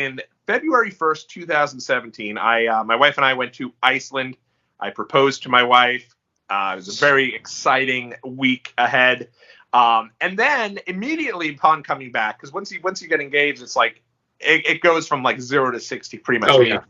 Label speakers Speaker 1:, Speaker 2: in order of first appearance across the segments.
Speaker 1: in February 1st, 2017. My wife and I went to Iceland. I proposed to my wife. It was a very exciting week ahead. And then immediately upon coming back, because once you get engaged, it's like it goes from like 0 to 60 pretty much.
Speaker 2: Oh, yeah.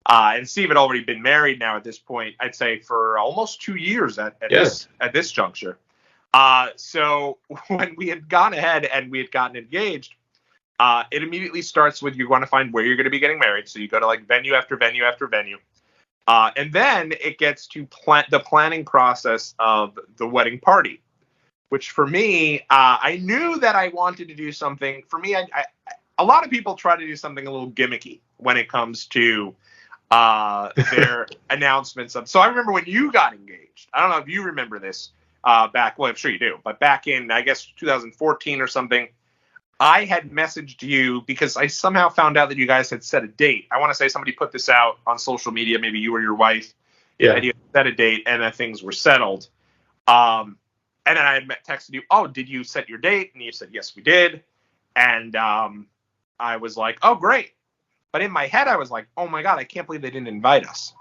Speaker 1: And Steve had already been married now at this point, I'd say for almost 2 years at this juncture. So when we had gone ahead and we had gotten engaged, it immediately starts with you want to find where you're going to be getting married. So you go to like venue after venue after venue. And then it gets to the planning process of the wedding party, which for me, I knew that I wanted to do something. For me, a lot of people try to do something a little gimmicky when it comes to their announcements. So I remember when you got engaged. I don't know if you remember this back. Well, I'm sure you do. But back in, I guess, 2014 or something, I had messaged you because I somehow found out that you guys had set a date. I want to say somebody put this out on social media, maybe you or your wife.
Speaker 2: Yeah.
Speaker 1: And you set a date and that things were settled. And then I had texted you, oh, did you set your date? And you said, yes, we did. And I was like, oh, great. But in my head, I was like, oh, my God, I can't believe they didn't invite us.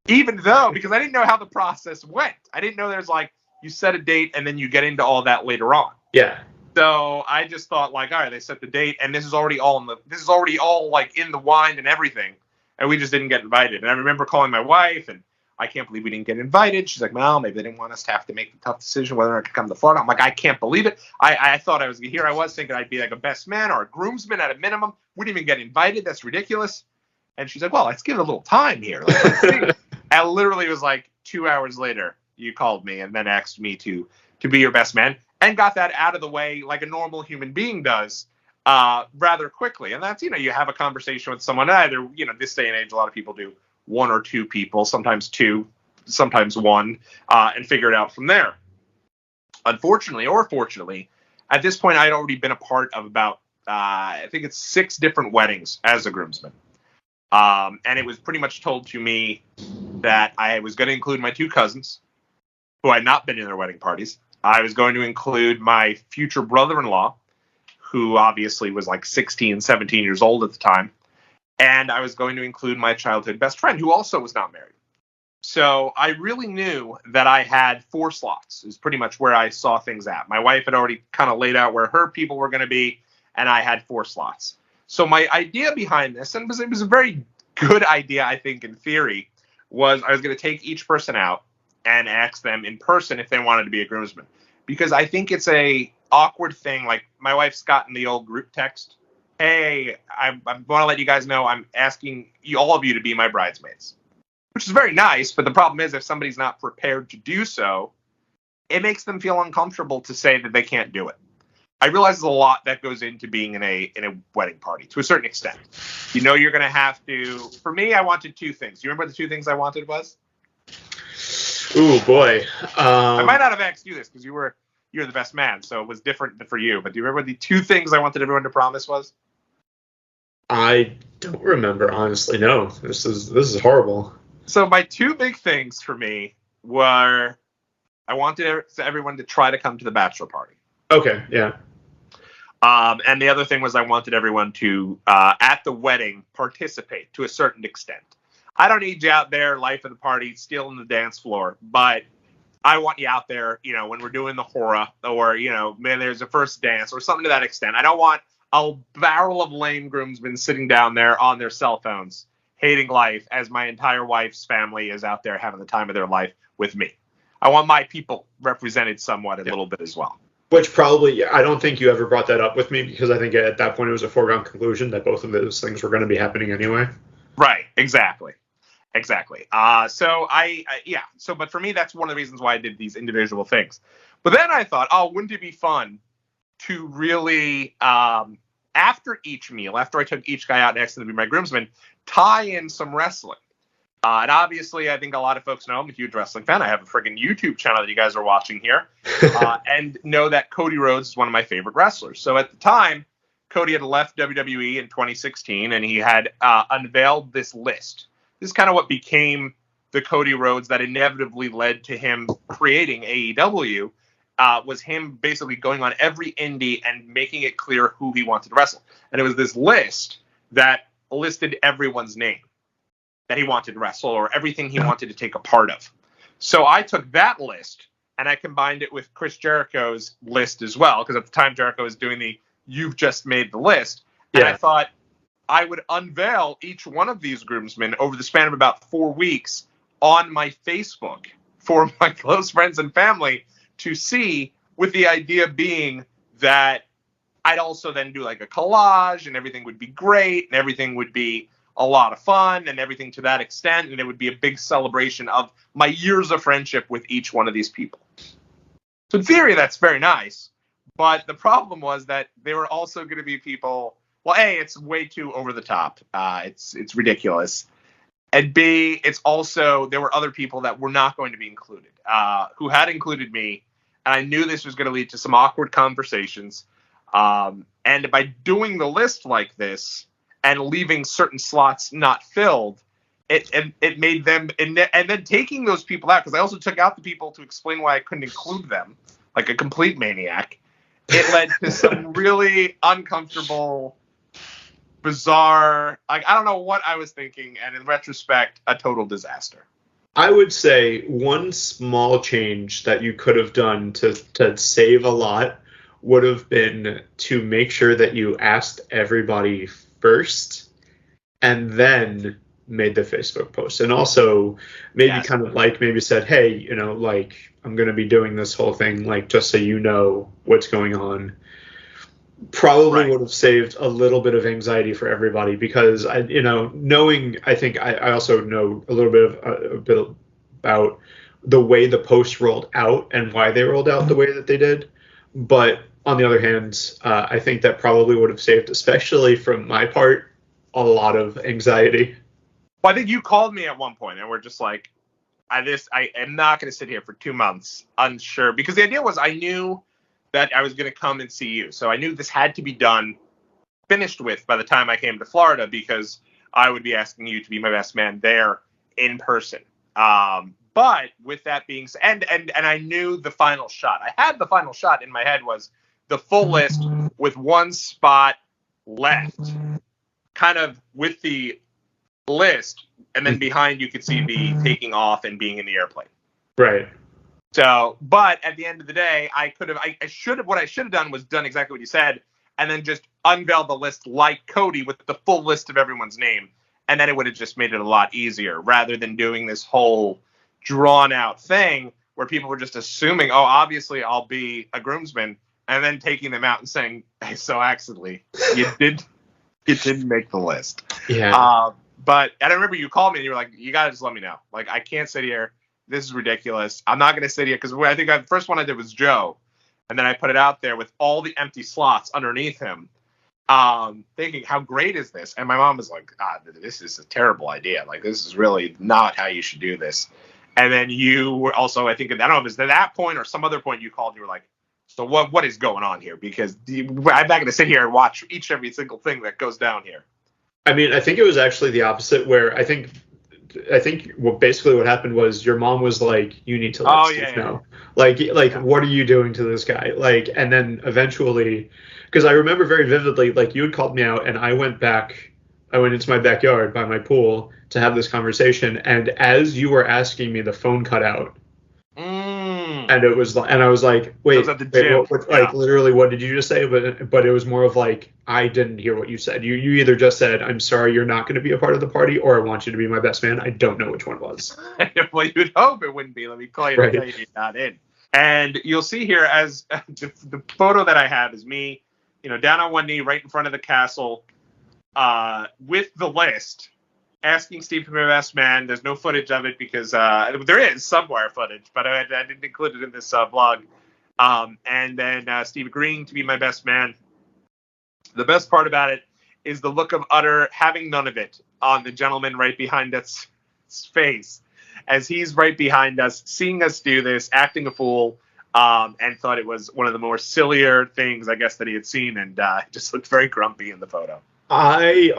Speaker 1: Even though, because I didn't know how the process went. I didn't know there's like, you set a date and then you get into all that later on.
Speaker 2: Yeah.
Speaker 1: So I just thought like, all right, they set the date and this is already all like in the wine and everything. And we just didn't get invited. And I remember calling my wife and I can't believe we didn't get invited. She's like, well, maybe they didn't want us to have to make the tough decision whether or not to come to Florida. I'm like, I can't believe it. I thought I was thinking I'd be like a best man or a groomsman at a minimum. Wouldn't even get invited. That's ridiculous. And she's like, well, let's give it a little time here. Like, let's see. And literally it was like 2 hours later, you called me and then asked me to be your best man and got that out of the way like a normal human being does rather quickly. And that's, you have a conversation with someone either, this day and age, a lot of people do one or two people, sometimes two, sometimes one, and figure it out from there. Unfortunately, or fortunately, at this point, I'd already been a part of about, I think it's 6 different weddings as a groomsman. And it was pretty much told to me that I was going to include my 2 cousins, who had not been in their wedding parties. I was going to include my future brother-in-law, who obviously was like 16, 17 years old at the time. And I was going to include my childhood best friend, who also was not married. So I really knew that I had 4 slots, is pretty much where I saw things at. My wife had already kind of laid out where her people were going to be, and I had 4 slots. So my idea behind this, and it was a very good idea, I think, in theory, was I was going to take each person out and ask them in person if they wanted to be a groomsman. Because I think it's a awkward thing. Like, my wife's gotten the old group text, hey, I want to let you guys know I'm asking all of you to be my bridesmaids. Which is very nice, but the problem is if somebody's not prepared to do so, it makes them feel uncomfortable to say that they can't do it. I realize there's a lot that goes into being in a wedding party, to a certain extent. You're going to have to... For me, I wanted 2 things. Do you remember the 2 things I wanted was?
Speaker 2: Ooh, boy.
Speaker 1: I might not have asked you this because you're the best man, so it was different for you. But do you remember the 2 things I wanted everyone to promise was?
Speaker 2: I don't remember, honestly. No, this is horrible.
Speaker 1: So my 2 big things for me were I wanted everyone to try to come to the bachelor party.
Speaker 2: Okay, yeah.
Speaker 1: And the other thing was I wanted everyone to, at the wedding, participate to a certain extent. I don't need you out there, life of the party, stealing the dance floor, but I want you out there, when we're doing the hora or, man, there's a first dance or something to that extent. I don't want a barrel of lame groomsmen sitting down there on their cell phones, hating life as my entire wife's family is out there having the time of their life with me. I want my people represented somewhat a little bit as well.
Speaker 2: Which probably, I don't think you ever brought that up with me because I think at that point it was a foregone conclusion that both of those things were going to be happening anyway.
Speaker 1: Right, exactly. But for me, that's one of the reasons why I did these individual things. But then I thought, wouldn't it be fun to really, after each meal, after I took each guy out and asked them to be my groomsmen, tie in some wrestling. And obviously, I think a lot of folks know I'm a huge wrestling fan. I have a friggin' YouTube channel that you guys are watching here, and know that Cody Rhodes is one of my favorite wrestlers. So at the time, Cody had left WWE in 2016, and he had unveiled this list. This is kind of what became the Cody Rhodes that inevitably led to him creating AEW, was him basically going on every indie and making it clear who he wanted to wrestle. And it was this list that listed everyone's name that he wanted to wrestle or everything he wanted to take a part of. So I took that list and I combined it with Chris Jericho's list as well, because at the time Jericho was doing the "you've just made the list," and I thought I would unveil each one of these groomsmen over the span of about 4 weeks on my Facebook for my close friends and family to see, with the idea being that I'd also then do like a collage and everything would be great and everything would be a lot of fun and everything to that extent. And it would be a big celebration of my years of friendship with each one of these people. So in theory, that's very nice. But the problem was that they were also going to be people. Well, A, it's way too over the top. It's ridiculous. And B, it's also, there were other people that were not going to be included, who had included me. And I knew this was going to lead to some awkward conversations. And by doing the list like this and leaving certain slots not filled, it made them, and then taking those people out, because I also took out the people to explain why I couldn't include them, like a complete maniac. It led to some really uncomfortable, bizarre, like, I don't know what I was thinking, and in retrospect, a total disaster.
Speaker 2: I would say one small change that you could have done to save a lot would have been to make sure that you asked everybody first and then made the Facebook post. And also maybe kind of like maybe said, hey, you know, like, I'm going to be doing this whole thing, like, just so you know what's going on. Probably would have saved a little bit of anxiety for everybody, because I think I also know a little bit about the way the post rolled out and why they rolled out the way that they did. But on the other hand, I think that probably would have saved, especially from my part, a lot of anxiety.
Speaker 1: Well, I think you called me at one point and we're just like, I am not going to sit here for 2 months unsure, because the idea was I knew that I was going to come and see you. So I knew this had to be done, finished with by the time I came to Florida, because I would be asking you to be my best man there in person. But with that being said, and I knew the final shot. I had the final shot in my head was the full list with one spot left, kind of with the list, and then behind you could see me taking off and being in the airplane.
Speaker 2: Right.
Speaker 1: So, but at the end of the day, what I should have done was done exactly what you said, and then just unveiled the list like Cody with the full list of everyone's name. And then it would have just made it a lot easier, rather than doing this whole drawn out thing where people were just assuming, oh, obviously I'll be a groomsman, and then taking them out and saying, hey, so accidentally, you didn't make the list.
Speaker 2: Yeah.
Speaker 1: But I remember you called me and you were like, you got to just let me know. Like, I can't sit here. This is ridiculous. I'm not going to sit here, because I think the first one I did was Joe. And then I put it out there with all the empty slots underneath him, thinking, how great is this? And my mom was like, this is a terrible idea. Like, this is really not how you should do this. And then you were also, I think, I don't know if it was at that point or some other point you called, you were like, so what is going on here? Because I'm not going to sit here and watch every single thing that goes down here.
Speaker 2: I mean, I think it was actually the opposite, where I think basically what happened was your mom was like, you need to let Steve know. Like, what are you doing to this guy? Like, and then eventually, because I remember very vividly, like, you had called me out and I went into my backyard by my pool to have this conversation. And as you were asking me, the phone cut out. And it was, and I was like, wait, literally, what did you just say? But it was more of like, I didn't hear what you said. You either just said, I'm sorry, you're not going to be a part of the party, or I want you to be my best man. I don't know which one was.
Speaker 1: Well, you'd hope it wouldn't be. Let me call you to tell you you're not in. And you'll see here, as the photo that I have is me, down on one knee right in front of the castle, with the list, asking Steve to be my best man. There's no footage of it because there is somewhere footage, but I didn't include it in this blog. And then Steve agreeing to be my best man. The best part about it is the look of utter having none of it on the gentleman right behind us face, as he's right behind us, seeing us do this, acting a fool, and thought it was one of the more sillier things, I guess, that he had seen, and just looked very grumpy in the photo. I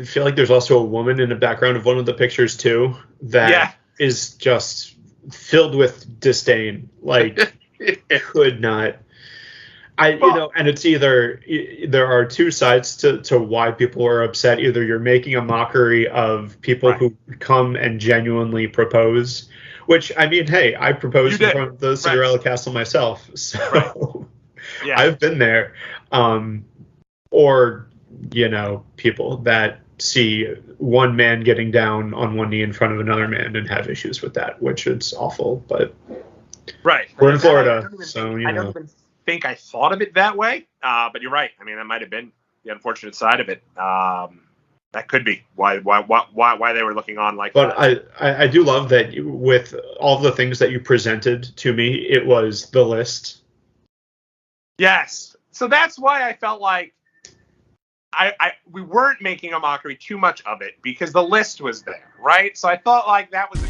Speaker 2: feel like there's also a woman in the background of one of the pictures too that is just filled with disdain. Like, could not. And it's either there are two sides to why people are upset. Either you're making a mockery of people who come and genuinely propose, which, I mean, hey, I proposed in front of the Cinderella Castle myself, so
Speaker 1: yeah.
Speaker 2: I've been there. Or, people that see one man getting down on one knee in front of another man and have issues with that, which is awful, but we're in Florida,
Speaker 1: I don't even think I thought of it that way, but you're right. I mean, that might have been the unfortunate side of it. That could be why they were looking on like
Speaker 2: but
Speaker 1: that.
Speaker 2: I do love that with all the things that you presented to me, it was the list.
Speaker 1: Yes. So that's why I felt like we weren't making a mockery too much of it because the list was there, right? So I thought like that was a